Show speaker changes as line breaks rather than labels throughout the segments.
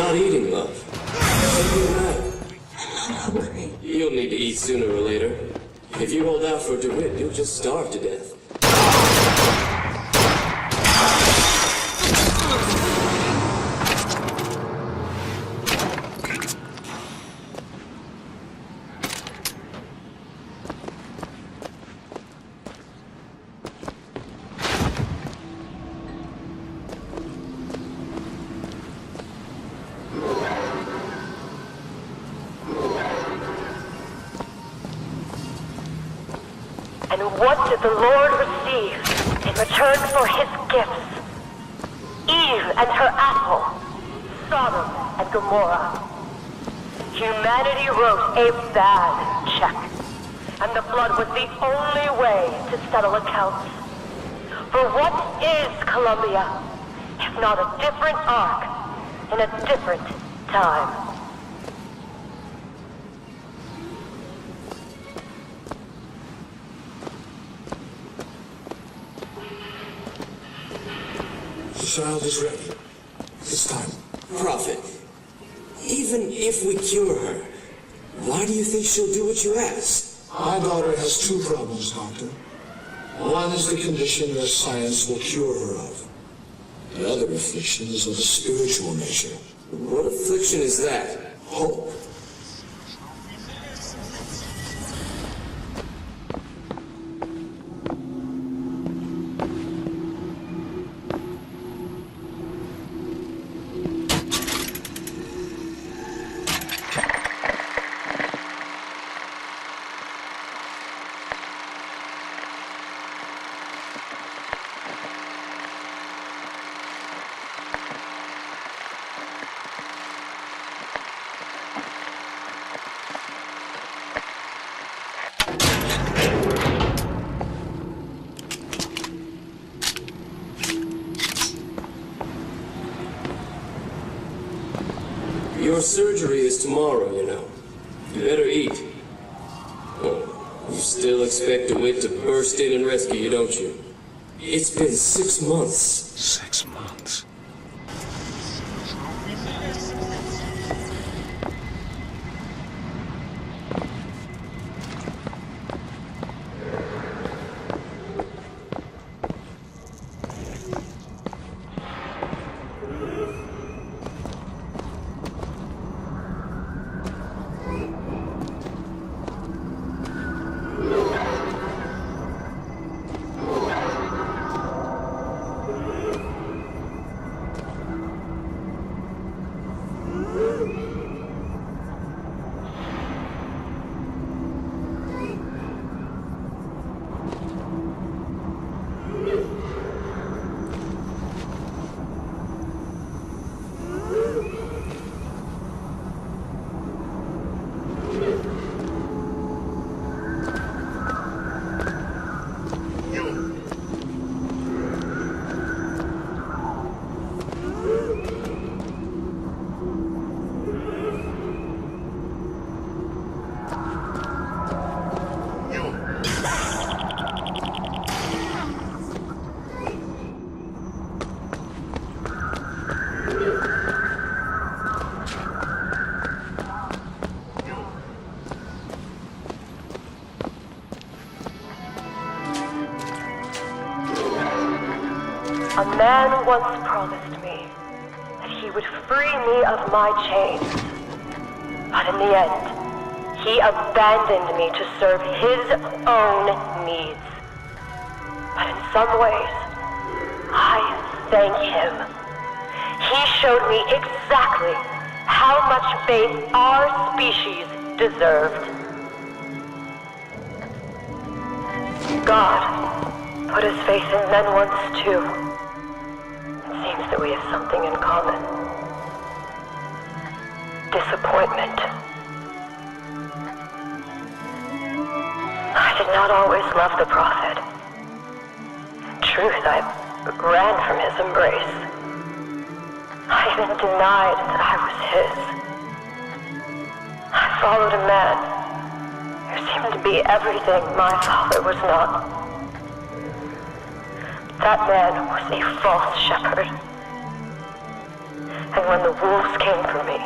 not eating, love.
I'm hungry.
You'll need to eat sooner or later. If you hold out for DeWitt, you'll just starve to death.
And what did the Lord receive in return for his gifts? Eve and her apple, Sodom and Gomorrah. Humanity wrote a bad check, and the flood was the only way to settle accounts. For what is Columbia, if not a different arc in a different time?
The child is ready. This time.
Prophet, even if we cure her, why do you think she'll do what you ask?
My daughter has two problems, Doctor. One is the condition that science will cure her of. The other affliction is of a spiritual nature.
What affliction is that?
Hope.
Your surgery is tomorrow, you know. You better eat. Oh, you still expect DeWitt to burst in and rescue you, don't you? It's been 6 months.
6 months.
A man once promised me that he would free me of my chains. But in the end, he abandoned me to serve his own needs. But in some ways, I thank him. He showed me exactly how much faith our species deserved. God put his faith in men once too. Seems that we have something in common. Disappointment. I did not always love the prophet. In truth, I ran from his embrace. I even denied that I was his. I followed a man who seemed to be everything my father was not. That man was a false shepherd. And when the wolves came for me,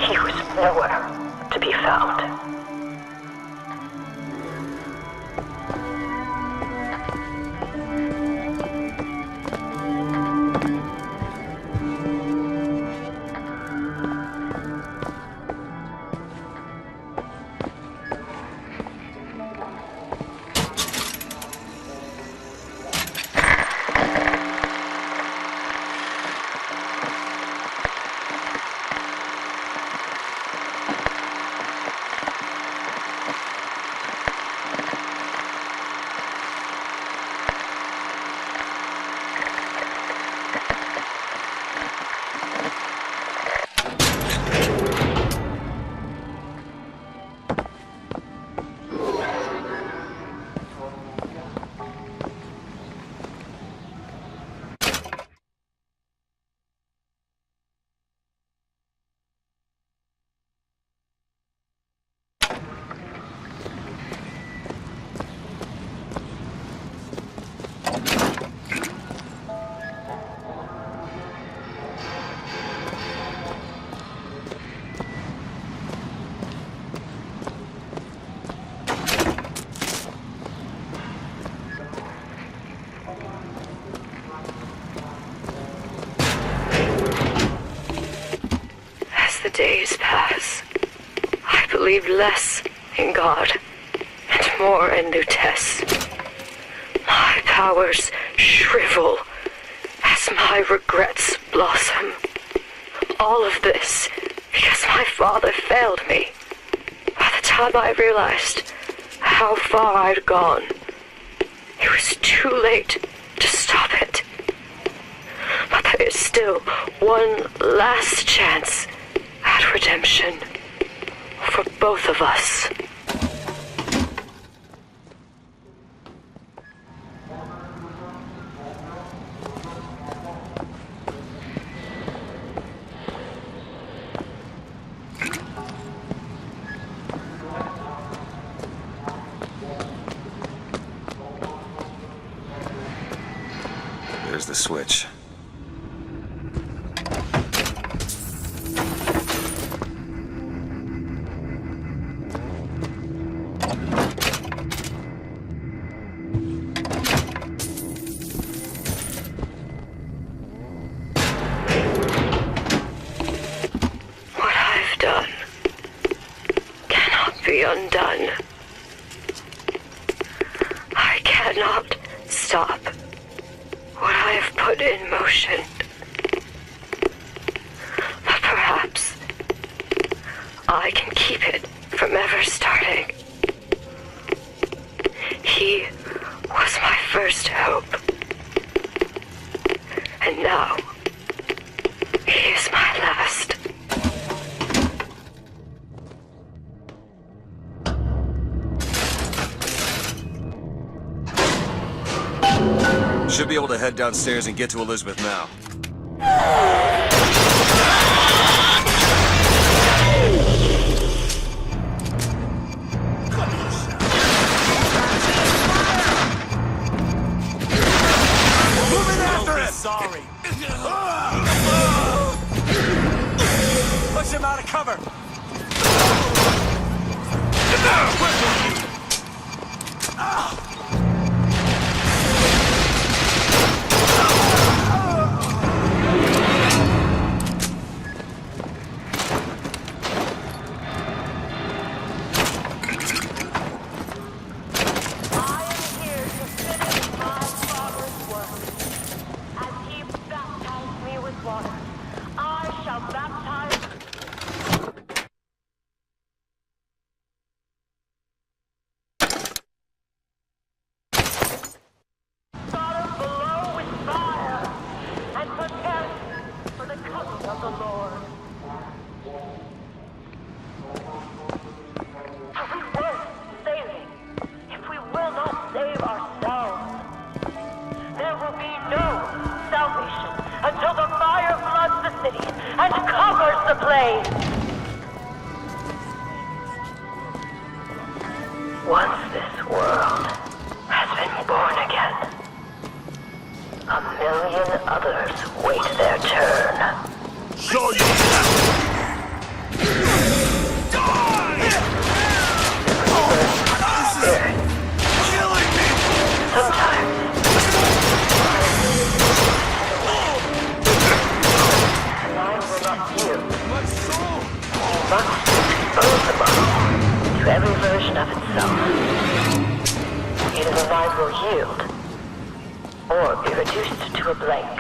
he was nowhere to be found. The days pass. I believe less in God and more in Lutece. My powers shrivel as my regrets blossom. All of this because my father failed me. By the time I realized how far I'd gone, it was too late to stop it. But there is still one last chance at redemption for both of us.
There's the switch.
Undone. I cannot stop what I have put in motion. But perhaps I can keep it from ever starting. He was my first hope. And now he is my last.
Should be able to head downstairs and get to Elizabeth now.
Moving after him! Sorry. Push him out of cover!
Until the fire floods the city and covers the plain. Once this world has been born again, A million others wait their turn.
Show yourself! Killing me!
Sometimes the mind will not yield.
My soul!
You must expose the mind to every version of itself. Either the mind will yield, or be reduced to a blank.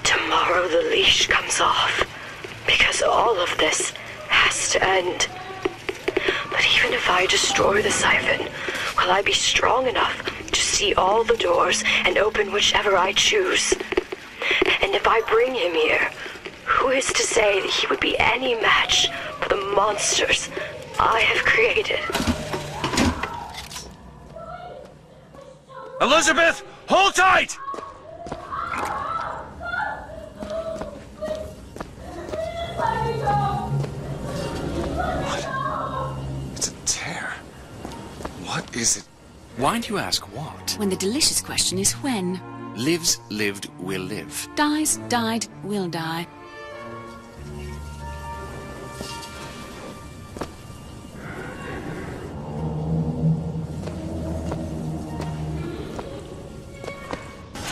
Tomorrow the leash comes off, because all of this has to end. But even if I destroy the siphon, will I be strong enough to see all the doors and open whichever I choose? And if I bring him here, who is to say that he would be any match for the monsters I have created?
Elizabeth, hold tight! It's a tear. What is it?
Why do you ask what?
When the delicious question is when.
Lives, lived, will live.
Dies, died, will die.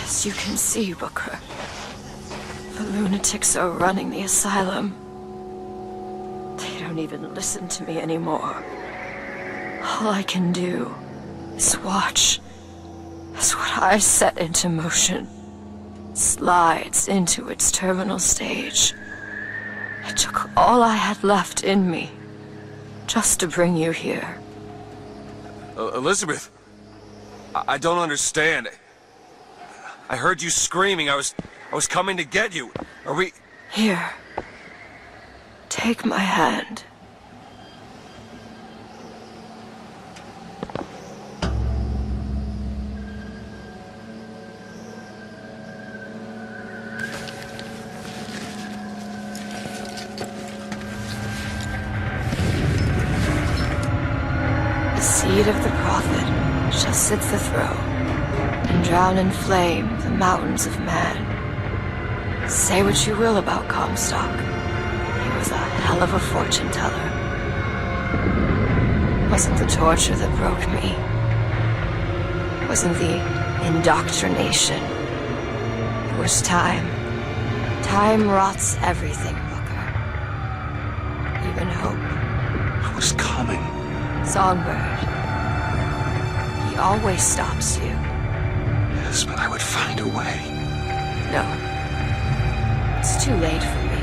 As you can see, Booker, the lunatics are running the asylum. They don't even listen to me anymore. All I can do is watch as what I set into motion slides into its terminal stage. It took all I had left in me just to bring you here.
Elizabeth, I don't understand. I heard you screaming. I was coming to get you. Are we...
Here. Take my hand. The seed of the prophet shall sit the throne and drown in flame the mountains of man. Say what you will about Comstock. He was a hell of a fortune teller. Wasn't the torture that broke me. Wasn't the indoctrination. It was time. Time rots everything, Booker. Even hope.
I was coming.
Songbird. He always stops you.
Yes, but I would find a way.
No. It's too late for me.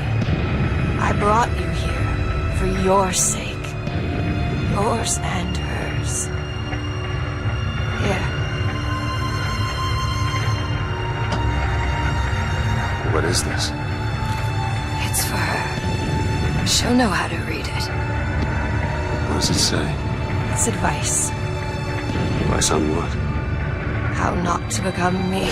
I brought you here for your sake. Yours and hers. Here.
What is this?
It's for her. She'll know how to read it.
What does it say?
It's advice.
Advice on what?
How not to become me.